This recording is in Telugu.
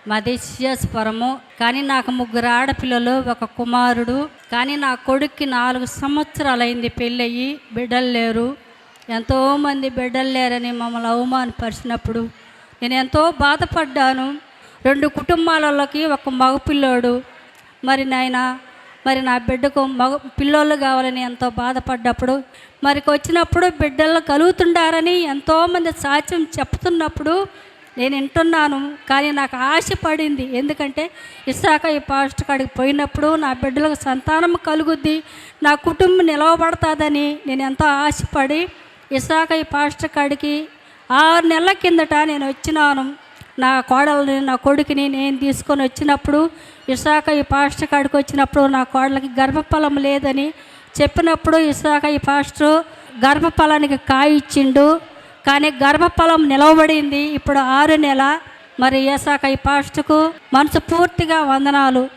మాది సిఎస్పురము. కానీ నాకు 3 ఆడపిల్లలు, 1 కుమారుడు. కానీ నా కొడుక్కి 4 సంవత్సరాలైంది పెళ్ళయి, బిడ్డలు లేరు. ఎంతోమంది బిడ్డలు లేరని మమ్మల్ని అవమానపరిచినప్పుడు నేను ఎంతో బాధపడ్డాను. 2 కుటుంబాలకి 1 మగపిల్లోడు. మరి నా బిడ్డకు పిల్లోళ్ళు కావాలని ఎంతో బాధపడ్డప్పుడు, వచ్చినప్పుడు బిడ్డలు కలుగుతుండారని ఎంతోమంది సాక్ష్యం చెప్తున్నప్పుడు నేను వింటున్నాను. కానీ నాకు ఆశ పడింది. ఎందుకంటే ఇస్సాక ఈ పాస్టర్ కాడికి పోయినప్పుడు నా బిడ్డలకు సంతానం కలుగుద్ది, నా కుటుంబం నిలవబడుతుందని నేను ఎంతో ఆశపడి ఇస్సాక ఈ పాస్టర్ కాడికి 6 నెలల కిందట నేను వచ్చినాను. నా కోడల్ని, నా కొడుకుని నేను తీసుకొని వచ్చినప్పుడు ఇస్సాక ఈ పాస్టర్ కాడికి వచ్చినప్పుడు నా కోడలకి గర్భఫలం లేదని చెప్పినప్పుడు ఇస్సాక ఈ పాస్టర్ గర్భఫలానికి కాయ ఇచ్చిండు. కానీ గర్భఫలం నిలవబడింది. ఇప్పుడు 6 నెల. మరి ఇస్సాక ఈ పాస్టర్కు మనసు పూర్తిగా వందనాలు.